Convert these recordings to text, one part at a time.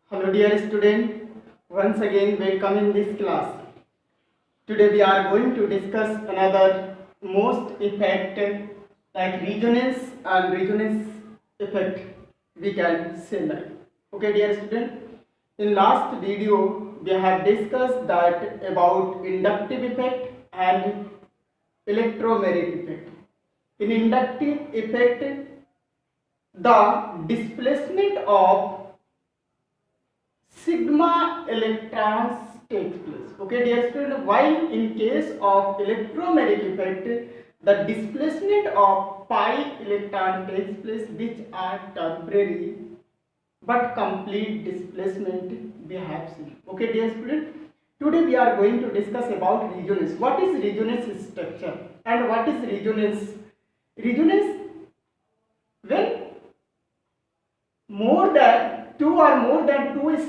Hello dear student, once again welcome in this class. Today we are going to discuss another most effect like resonance and resonance effect we can say like. Okay dear student, in last video we have discussed that about inductive effect and electromagnetic effect. In inductive effect, the displacement of sigma electrons takes place. Okay dear student, while in case of electromagnetic effect the displacement of pi electron takes place, which are temporary but complete displacement we have seen. Okay dear student, today we are going to discuss about resonance. What is resonance structure and what is resonance? Resonance, when more than two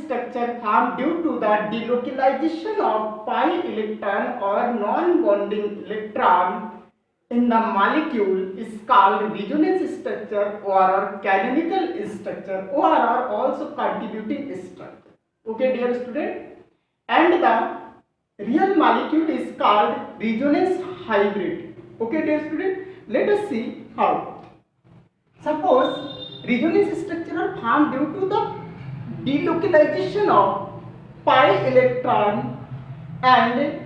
structure formed due to the delocalization of pi electron or non-bonding electron in the molecule is called resonance structure or canonical structure or are also contributing structure. Okay dear student, and the real molecule is called resonance hybrid. Okay dear student, let us see how. Suppose resonance structure are formed due to the delocalization of pi electron and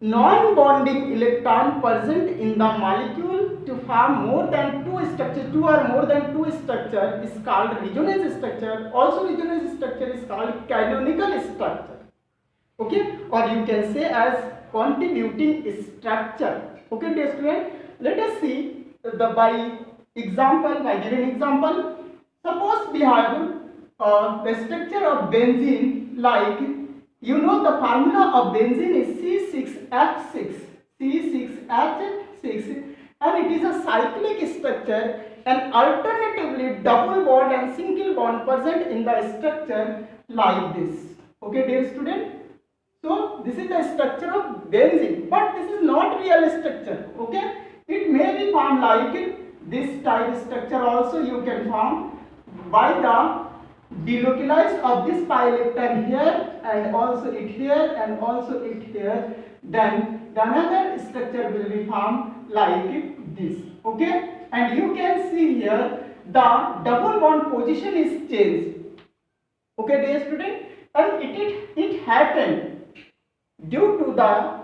non-bonding electron present in the molecule to form more than two structure. Two or more than two structure is called resonance structure. Also resonance structure is called canonical structure. Okay, or you can say as contributing structure. Okay dear student, let us see by example, by giving example. Suppose we have the structure of benzene, like you know the formula of benzene is C6H6, C6H6, and it is a cyclic structure, and alternatively double bond and single bond present in the structure like this. Okay dear student, so this is the structure of benzene, but this is not real structure. Okay, it may be formed like this type structure also you can form by the delocalize of this pi electron here and also it here and also it here. Then the another structure will be formed like this. Okay, and you can see here the double bond position is changed. Okay dear student, and it happened due to the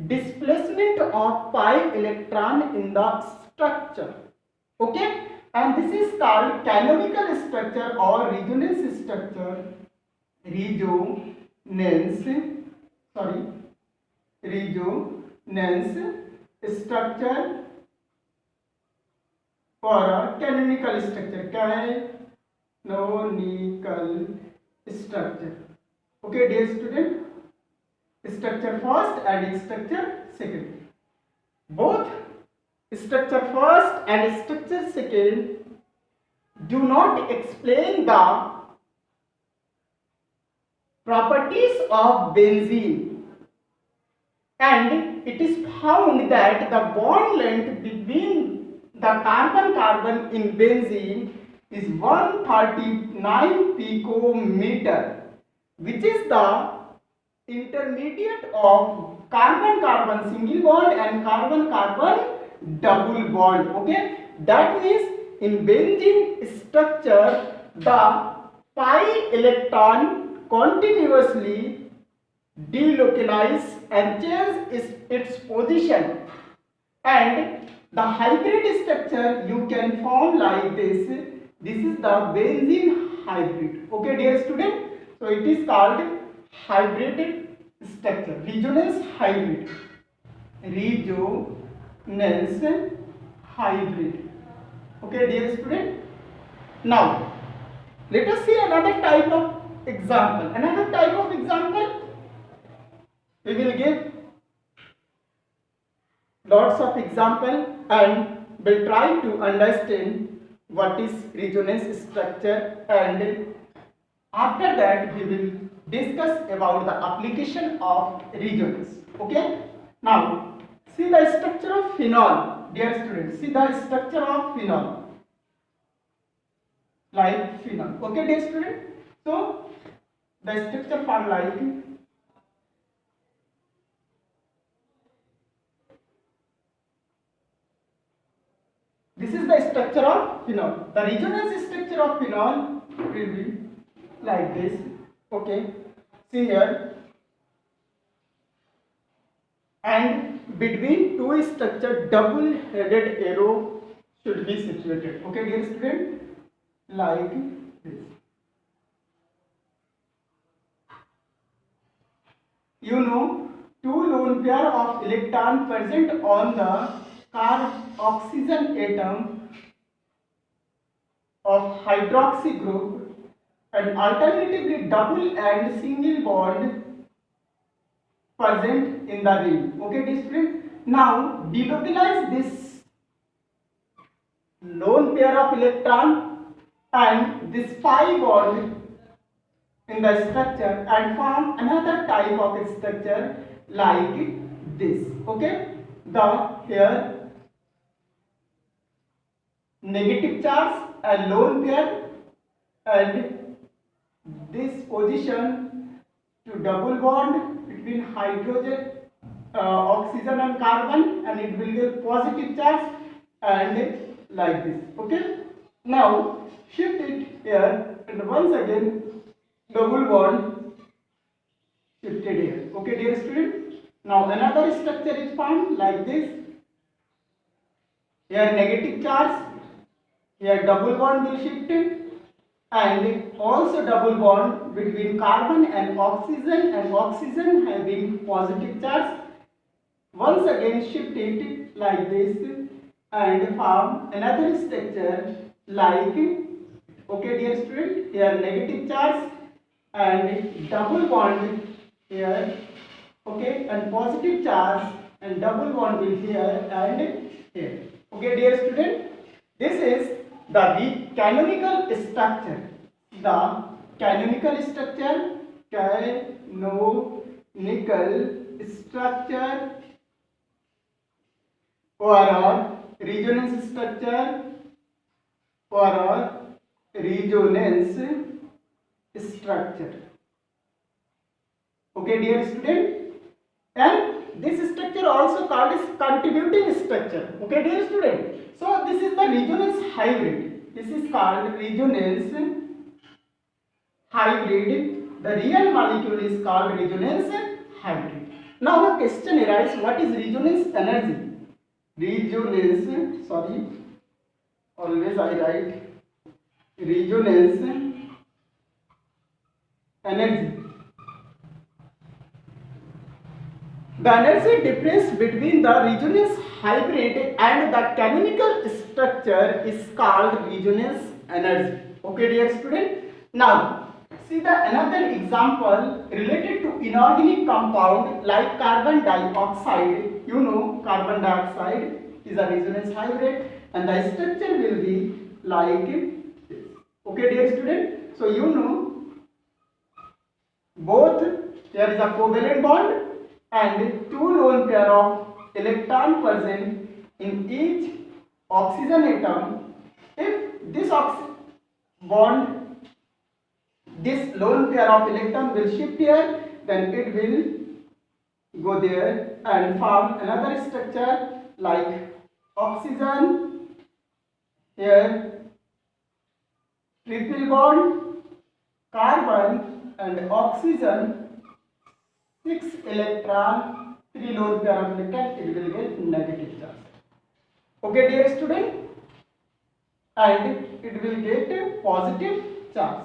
displacement of pi electron in the structure. Okay, and this is called canonical structure or resonance structure. Resonance structure for a canonical structure. Canonical structure. Okay dear student, structure first and structure second. Both structure first and structure second do not explain the properties of benzene, and it is found that the bond length between the carbon-carbon in benzene is 139 picometer, which is the intermediate of carbon-carbon single bond and carbon-carbon double bond. Okay, that means in benzene structure the pi electron continuously delocalize and change its position, and the hybrid structure you can form like this. This is the benzene hybrid. Okay dear student, so it is called hybrid structure, resonance hybrid, resonance hybrid. Okay dear student, now let us see another type of example. We will give lots of example and will try to understand what is resonance structure, and after that we will discuss about the application of resonance. Okay, now see the structure of phenol, dear students. See the structure of phenol, like phenol. Okay dear student, so the structure form like this is the structure of phenol. The resonance structure of phenol will be like this. Okay, see here, and between two structure double-headed arrow should be situated. Okay, dear student, like this. You know, two lone pair of electron present on the oxygen atom of hydroxy group and alternatively double and single bond present in the ring. Okay, dear student. Now delocalize this lone pair of electron and this pi bond in the structure and form another type of structure like this. Okay, the here negative charge and lone pair and this position to double bond between hydrogen, oxygen and carbon, and it will give positive charge and like this. Okay, now shift it here and once again double bond shifted here. Okay, dear student. Now another structure is formed like this. Here negative charge, here double bond will shift it, and also double bond between carbon and oxygen having positive charge. Once again shift it like this and form another structure like, okay dear student, here negative charge and double bond here, okay, and positive charge and double bond will here and here. Okay, dear student, this is the canonical structure. The canonical structure, or resonance structure or resonance structure. Okay, dear student, and this structure also called as contributing structure. Okay, dear student, so this is the resonance hybrid. This is called resonance hybrid. The real molecule is called resonance hybrid. Now a question arises: what is resonance energy? Resonance, sorry, always I write resonance energy. The energy difference between the resonance hybrid and the canonical structure is called resonance energy. Okay, dear student. Now, see the another example related to inorganic compound like carbon dioxide. You know, carbon dioxide is a resonance hybrid, and the structure will be like this. Okay, dear student. So you know, both there is a covalent bond and two lone pair of electron present in each oxygen atom. If this bond, this lone pair of electron will shift here, then it will go there and form another structure like oxygen here, triple bond, carbon and oxygen, 6 electron, 3 lone pair of electron, it will get negative charge. Okay, dear student, and it will get positive charge.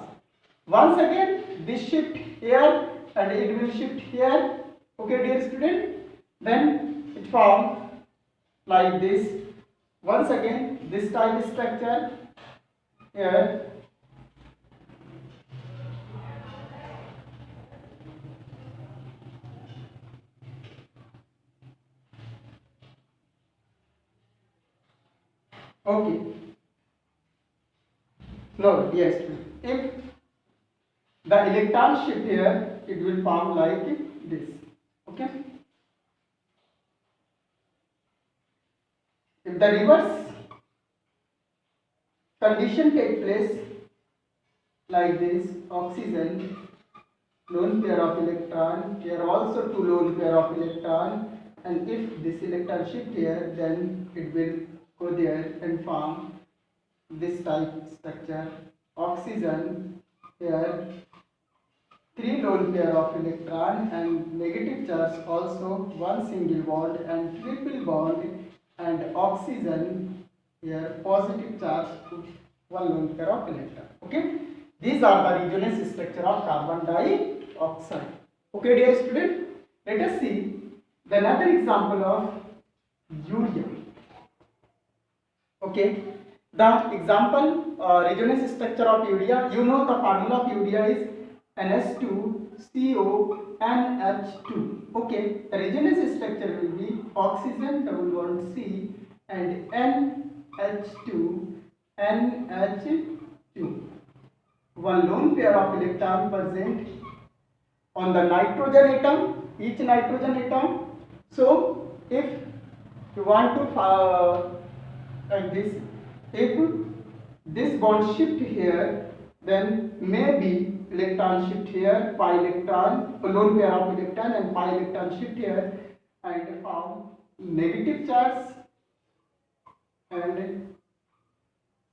Once again, this shift here and it will shift here. Okay, dear student, then it forms like this. Once again, this type of structure here. Okay. No, yes. If the electron shift here, it will form like this. Okay. If the reverse condition take place like this, oxygen lone pair of electron, here also two lone pair of electron, and if this electron shift here, then it will go there and form this type structure. Oxygen, here three lone pair of electron and negative charge, also one single bond and triple bond, and oxygen, here positive charge to one lone pair of electron. Okay, these are the resonance structure of carbon dioxide. Okay, dear student, let us see the another example of urea. Okay, the example resonance structure of urea, you know the formula of urea is NH2CO NH2. Okay, the resonance structure will be oxygen double bond C and NH2 NH2. One lone pair of electron present on the nitrogen atom, each nitrogen atom. So if you want to like this, if this bond shift here, then maybe electron shift here, pi electron, lone pair of electron and pi electron shift here and form negative charge, and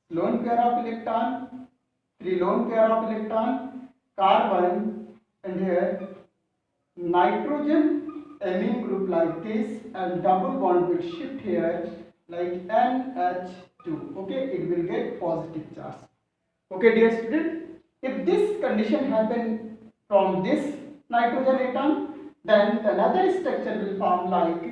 lone pair of electron, three lone pair of electron, carbon, and here nitrogen amine group like this, and double bond will shift here like NH2. Okay, it will get positive charge. Okay, dear student, if this condition happen from this nitrogen atom, then another structure will form like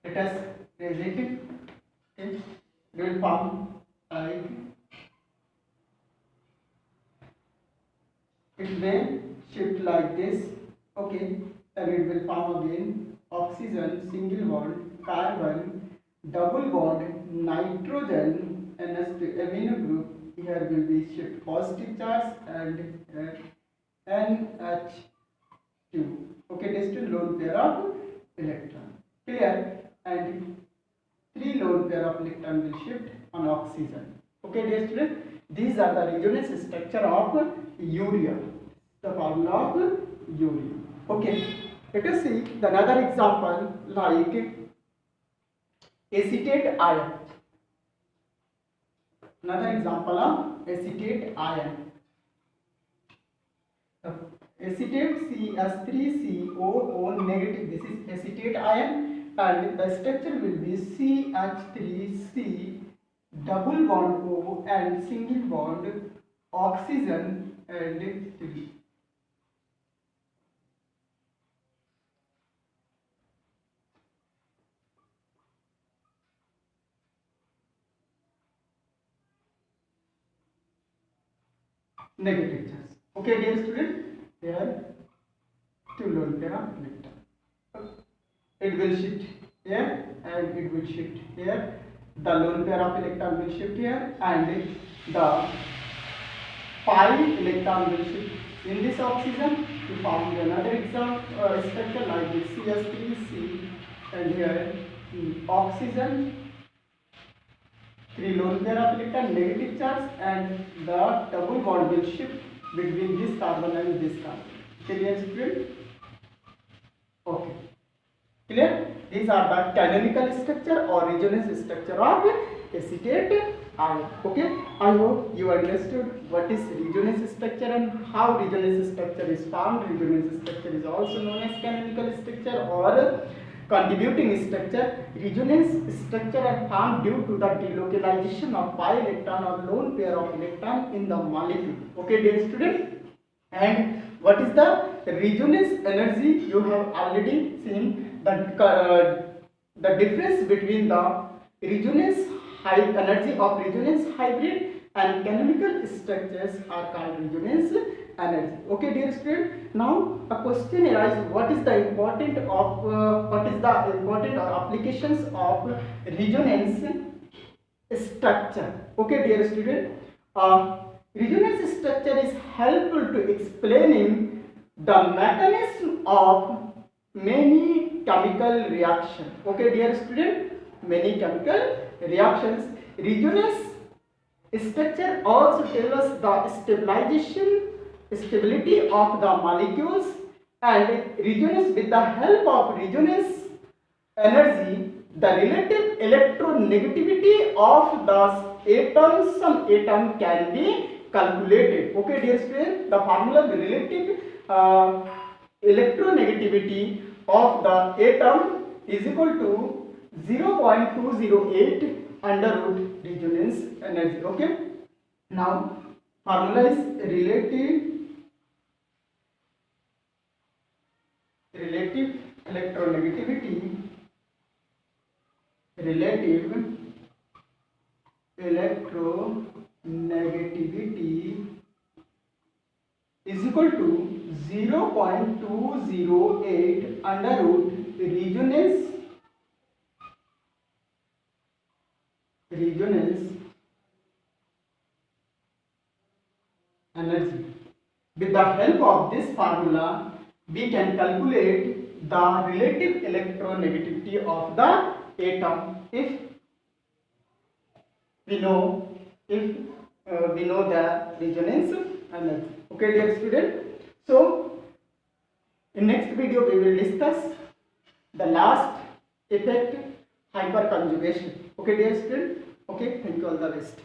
let us raise it. Okay, it will form like it may shift like this. Okay, then it will form again oxygen single bond, carbon double bond, nitrogen NH2 amino group. Here will be shift positive charge and NH2. Okay, distant lone pair of electron. Clear? And three lone pair of electron will shift on oxygen. Okay, dear student, these are the resonance structure of urea. The formula of urea. Okay, let us see the another example like acetate ion. Another example of acetate ion. Acetate CH3COO negative. This is acetate ion, and the structure will be CH3C double bond O and single bond oxygen and 3. Negative charge. Okay, dear student, here two lone pair of electron. It will shift here and it will shift here. The lone pair of electron will shift here and the pi electron will shift in this oxygen to form another structure like this CH3C, and here oxygen, three lone pair of electron negative charge, and the double bond will shift between this carbon and this carbon. Clear, student? Okay. Clear? These are the canonical structure or resonance structure of acetate ion. Okay. I hope you understood what is resonance structure and how resonance structure is formed. Resonance structure is also known as canonical structure or contributing structure. Resonance structure are formed due to the delocalization of pi electron or lone pair of electron in the molecule. Okay, dear student. And what is the resonance energy? You have already seen that the difference between the resonance energy of resonance hybrid and canonical structures are called resonance energy. Okay, dear student. Now a question arises: what is the important applications of resonance structure? Okay, dear student. Resonance structure is helpful to explaining the mechanism of many chemical reaction. Okay, dear student, many chemical reactions. Resonance structure also tells us the stability of the molecules, and resonance, with the help of resonance energy, the relative electronegativity of the atoms, some atom can be calculated. Okay, dear students, the formula of the relative electronegativity of the atom is equal to 0.208 under root resonance energy. Okay, now formula is relative electronegativity, relative electronegativity is equal to 0.208 under root resonance energy. With the help of this formula, we can calculate the relative electronegativity of the atom if we know the resonance energy. Okay, dear student. So in next video we will discuss the last effect, hyperconjugation. Okay, dear student. Okay, thank you, all the best.